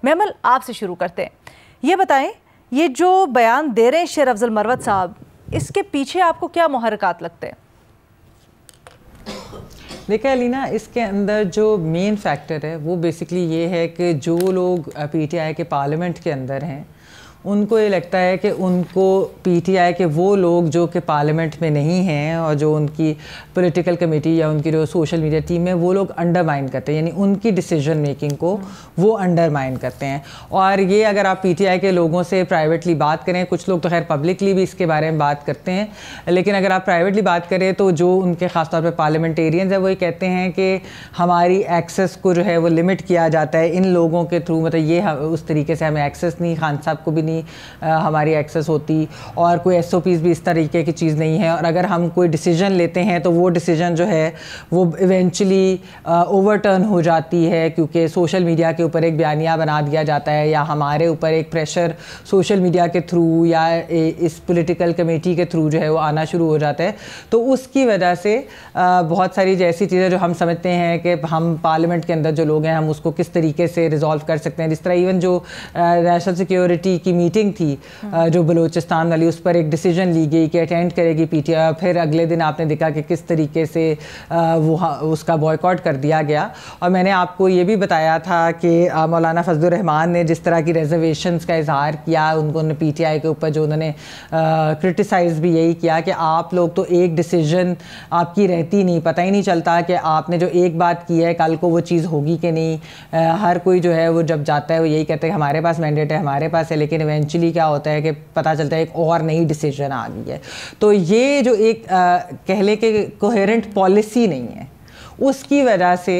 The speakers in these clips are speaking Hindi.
महमल, आपसे शुरू करते हैं। ये बताएं, ये जो बयान दे रहे हैं शेर अफजल मरवत साहब, इसके पीछे आपको क्या मुहर्रिकात लगते हैं? देखिए अलीना, इसके अंदर जो मेन फैक्टर है वो बेसिकली ये है कि जो लोग पीटीआई के पार्लियामेंट के अंदर हैं उनको ये लगता है कि उनको पीटीआई के वो लोग जो कि पार्लियामेंट में नहीं हैं और जो उनकी पॉलिटिकल कमेटी या उनकी जो सोशल मीडिया टीम है वो लोग अंडरमाइन करते हैं, यानी उनकी डिसीजन मेकिंग को वो अंडरमाइन करते हैं। और ये अगर आप पीटीआई के लोगों से प्राइवेटली बात करें, कुछ लोग तो खैर पब्लिकली भी इसके बारे में बात करते हैं, लेकिन अगर आप प्राइवेटली बात करें तो जो उनके ख़ासतौर पर पार्लियामेंटेरियंस है वो ये कहते हैं कि हमारी एक्सेस को जो है वो लिमिट किया जाता है इन लोगों के थ्रू, मतलब ये उस तरीके से हमें एक्सेस नहीं, खान साहब को भी नहीं हमारी एक्सेस होती, और कोई एसओपीज़ भी इस तरीके की चीज़ नहीं है। और अगर हम कोई डिसीजन लेते हैं तो वो डिसीजन जो है वो इवेंचुअली ओवरटर्न हो जाती है, क्योंकि सोशल मीडिया के ऊपर एक बयानिया बना दिया जाता है या हमारे ऊपर एक प्रेशर सोशल मीडिया के थ्रू या इस पॉलिटिकल कमेटी के थ्रू जो है वो आना शुरू हो जाता है। तो उसकी वजह से बहुत सारी जैसी चीज़ें जो हम समझते हैं कि हम पार्लियामेंट के अंदर जो लोग हैं हम उसको किस तरीके से रिजॉल्व कर सकते हैं, जिस तरह इवन जो नेशनल सिक्योरिटी की मीटिंग थी जो बलूचिस्तान वाली, उस पर एक डिसीजन ली गई कि अटेंड करेगी पीटीआई, फिर अगले दिन आपने देखा कि किस तरीके से वो उसका बॉयकॉट कर दिया गया। और मैंने आपको ये भी बताया था कि मौलाना फजलुर रहमान ने जिस तरह की रिजर्वेशंस का इजहार किया, उन्होंने पीटीआई के ऊपर जो उन्होंने क्रिटिसाइज़ भी यही किया कि आप लोग तो एक डिसीजन आपकी रहती नहीं, पता ही नहीं चलता कि आपने जो एक बात की है कल को वो चीज़ होगी कि नहीं। हर कोई जो है वो जब जाता है वो यही कहता है कि हमारे पास मैंडेट है, हमारे पास है, लेकिन इवेंचुअली क्या होता है कि पता चलता है एक और नई डिसीजन आ गई है। तो ये जो एक कह ले कि कोहेरेंट पॉलिसी नहीं है, उसकी वजह से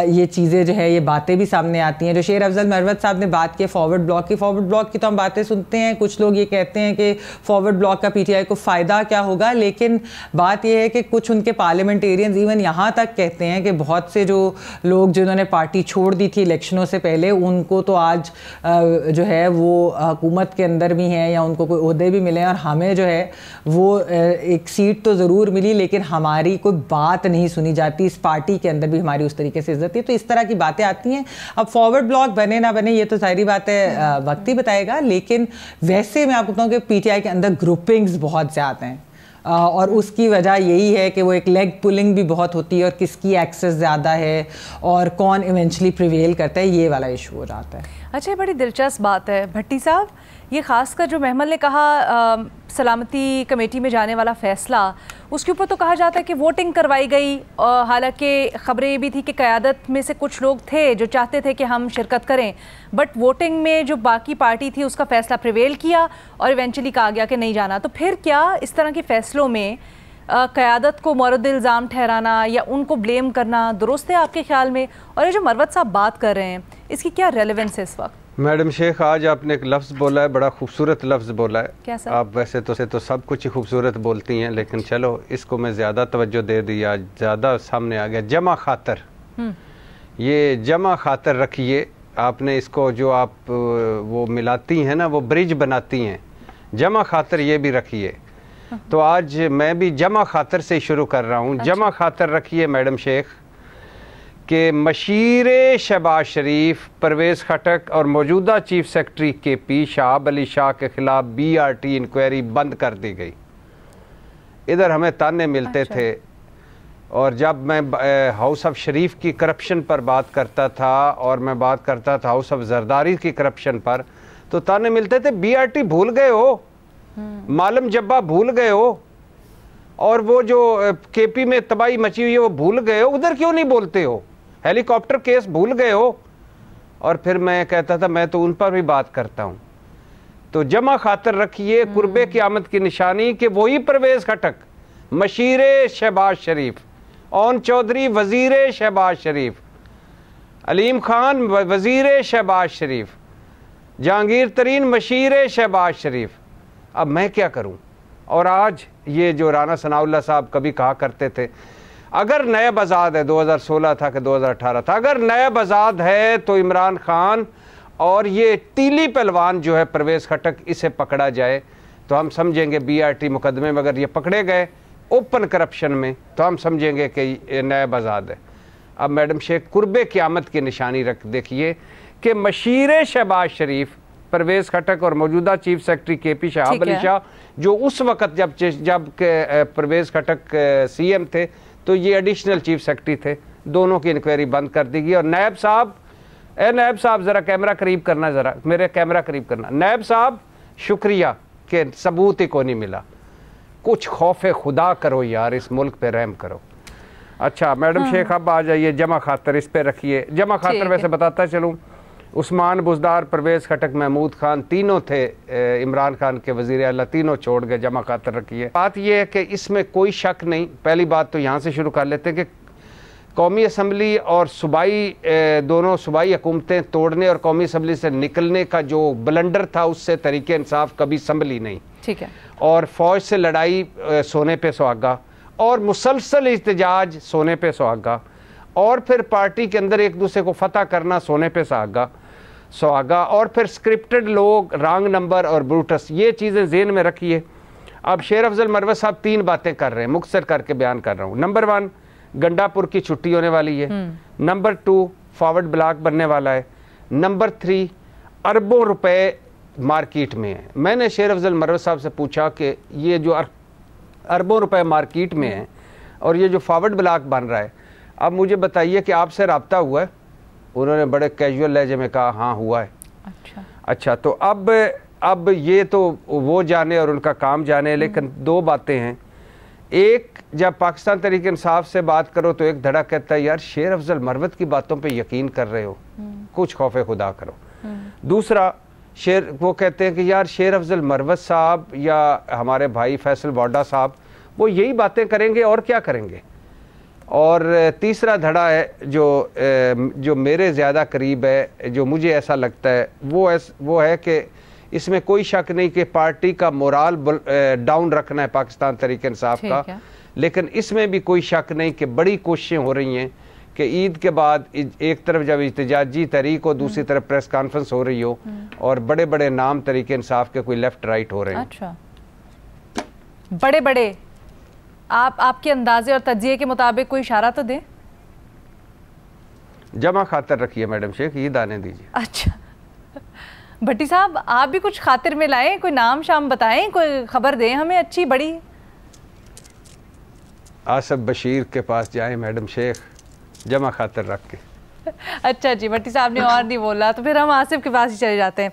ये चीज़ें जो है ये बातें भी सामने आती हैं। जो शेर अफजल मरवत साहब ने बात की फॉरवर्ड ब्लॉक की तो हम बातें सुनते हैं, कुछ लोग ये कहते हैं कि फॉरवर्ड ब्लॉक का पीटीआई को फ़ायदा क्या होगा, लेकिन बात यह है कि कुछ उनके पार्लियामेंटेरियंस इवन यहाँ तक कहते हैं कि बहुत से जो लोग जिन्होंने पार्टी छोड़ दी थी इलेक्शनों से पहले, उनको तो आज जो है वो हुकूमत के अंदर भी हैं या उनको कोई ओहदे भी मिले, और हमें जो है वो एक सीट तो ज़रूर मिली लेकिन हमारी कोई बात नहीं सुनी जाती, इस पार्टी के अंदर भी हमारी उस तरीके से इज्जत है। तो इस तरह की बातें आती हैं। अब फॉरवर्ड ब्लॉक बने ना बने ये तो सारी बात है वक्त ही बताएगा, लेकिन वैसे मैं आपको बताऊं कि पीटीआई के अंदर ग्रुपिंग्स बहुत ज़्यादा हैं और उसकी वजह यही है कि वो एक लेग पुलिंग भी बहुत होती है और किसकी एक्सेस ज़्यादा है और कौन इवेंचुअली प्रिवेल करता है, ये वाला इशू हो जाता है। अच्छा, बड़ी दिलचस्प बात है भट्टी साहब, ये खासकर जो महमल ने कहा सलामती कमेटी में जाने वाला फ़ैसला, उसके ऊपर तो कहा जाता है कि वोटिंग करवाई गई, हालांकि ख़बरें ये भी थी कि क़यादत में से कुछ लोग थे जो चाहते थे कि हम शिरकत करें, बट वोटिंग में जो बाकी पार्टी थी उसका फ़ैसला प्रिवेल किया और इवेंचुअली कहा गया कि नहीं जाना। तो फिर क्या इस तरह के फ़ैसलों में क़यादत को मौरद इल्ज़ाम ठहराना या उनको ब्लेम करना दुरुस्त है आपके ख़्याल में? और ये जो मरवत साहब बात कर रहे हैं इसकी क्या रेलेवेंस है इस वक्त? मैडम शेख, आज आपने एक लफ्ज़ बोला है, बड़ा खूबसूरत लफ्ज़ बोला है। क्या सर? आप वैसे तो सब कुछ ही खूबसूरत बोलती हैं, लेकिन चलो इसको मैं ज़्यादा तवज्जो दे दी, आज ज़्यादा सामने आ गया। जमा खातर, ये जमा खातर रखिए आपने इसको, जो आप वो मिलाती हैं ना, वो ब्रिज बनाती हैं, जमा खातर ये भी रखिए। तो आज मैं भी जमा खातर से शुरू कर रहा हूँ। अच्छा। जमा खातर रखिए मैडम शेख कि मशीर शहबाज शरीफ, परवेज़ खटक और मौजूदा chief secretary KP Shahab Ali Shah के ख़िलाफ़ BRT इंक्वायरी बंद कर दी गई। इधर हमें ताने मिलते थे, और जब मैं हाउस ऑफ शरीफ की करप्शन पर बात करता था और मैं बात करता था हाउस ऑफ जरदारी की करप्शन पर, तो ताने मिलते थे BRT भूल गए हो, मालम जब्बा भूल गए हो, और वो जो KP में तबाही मची हुई है वो भूल गए हो, उधर क्यों नहीं बोलते हो, हेलीकॉप्टर केस भूल गए हो। और फिर मैं कहता था मैं तो उन पर भी बात करता हूँ। तो जमा खातर रखिए कुर्बे क़यामत की निशानी कि वही परवेज़ खटक, मशीर शहबाज शरीफ, ओन चौधरी वज़ीर शहबाज शरीफ, अलीम खान वज़ीर शहबाज शरीफ, जहांगीर तरीन मशीर शहबाज शरीफ। अब मैं क्या करूं? और आज ये जो राना सनाउल्लाह साहब कभी कहा करते थे, अगर नैब आज़ाद है, 2016 था कि 2018 था, अगर नैब आज़ाद है तो इमरान खान और ये तीली पहलवान जो है परवेज़ खटक, इसे पकड़ा जाए तो हम समझेंगे BRT मुकदमे में अगर ये पकड़े गए ओपन करप्शन में तो हम समझेंगे कि नैब आज़ाद है। अब मैडम शेख, कुर्बे क़यामत की निशानी रख देखिए कि मशीर शहबाज शरीफ, परवेज़ खटक और मौजूदा chief secretary KP Shahab Ali Shah, जो उस वक़्त जब परवेज़ खटक CM थे तो ये एडिशनल चीफ सेक्रेटरी थे, दोनों की इंक्वायरी बंद कर दी गई। और नायब साहब ज़रा कैमरा करीब करना, ज़रा मेरे कैमरा करीब करना। नायब साहब शुक्रिया कि सबूत ही को नहीं मिला। कुछ खौफ खुदा करो यार, इस मुल्क पे रहम करो। अच्छा मैडम शेख, अब आ जाइए जमा खातर, इस पे रखिए जमा खातर। वैसे बताता चलूँ, उस्मान बुज़दार, परवेज़ खटक, महमूद खान तीनों थे इमरान खान के वज़ीर आला, तीनों छोड़ गए, जमा खातर रखिए। बात यह है कि इसमें कोई शक नहीं। पहली बात तो यहाँ से शुरू कर लेते हैं कि कौमी असम्बली और सूबाई दोनों सूबाई हुकूमतें तोड़ने और कौमी असम्बली से निकलने का जो ब्लंडर था, उससे तरीके इंसाफ कभी संभली नहीं। ठीक है। और फ़ौज से लड़ाई सोने पे सुहागा, और मुसलसल इhtजाज सोने पे सुहागा, और फिर पार्टी के अंदर एक दूसरे को फतह करना सोने पे सुहागा, और फिर स्क्रिप्टेड लोग, रॉन्ग नंबर और ब्रूटस, ये चीज़ें ज़हन में रखिए। अब शेर अफजल मरवत साहब 3 बातें कर रहे हैं, मुख्तसर करके बयान कर रहा हूँ। नंबर 1, गंडापुर की छुट्टी होने वाली है। नंबर 2, फॉरवर्ड ब्लॉक बनने वाला है। नंबर 3, अरबों रुपए मार्केट में है। मैंने शेर अफजल मरवत साहब से पूछा कि ये जो अरबों रुपए मार्केट में है और ये जो फॉरवर्ड ब्लॉक बन रहा है, अब मुझे बताइए कि आपसे रब्ता हुआ है? उन्होंने बड़े कैजुअल लहजे में कहा हाँ हुआ है। अच्छा, तो अब ये तो वो जाने और उनका काम जाने, लेकिन 2 बातें हैं। एक, जब पाकिस्तान तहरीक इंसाफ से बात करो तो एक धड़ा कहता है यार शेर अफजल मरवत की बातों पे यकीन कर रहे हो, कुछ खौफे खुदा करो। दूसरा, वो कहते हैं कि यार शेर अफजल मरवत साहब या हमारे भाई फैसल वाडा साहब वो यही बातें करेंगे और क्या करेंगे। और तीसरा धड़ा है जो मेरे ज़्यादा करीब है, जो मुझे ऐसा लगता है, वो है कि इसमें कोई शक नहीं कि पार्टी का मोराल डाउन रखना है पाकिस्तान तहरीक इंसाफ का, लेकिन इसमें भी कोई शक नहीं कि बड़ी कोशिशें हो रही हैं कि ईद के बाद एक तरफ जब इhtजाजी तहरीक हो, दूसरी तरफ प्रेस कॉन्फ्रेंस हो रही हो, और बड़े बड़े नाम तहरीक इंसाफ के कोई लेफ्ट राइट हो रहे हैं। अच्छा, बड़े बड़े आपके अंदाजे और तज्जिए के मुताबिक कोई इशारा तो दें। जमा खातर रखिए मैडम शेख, ईद आने दीजिए। अच्छा भट्टी साहब, आप भी कुछ खातिर में लाएं, कोई नाम शाम बताएं, कोई खबर दें हमें अच्छी बड़ी। आसफ बशीर के पास जाएं मैडम शेख, जमा खातर रख के। अच्छा जी, भट्टी साहब ने और नहीं बोला तो फिर हम आसिफ के पास ही चले जाते हैं।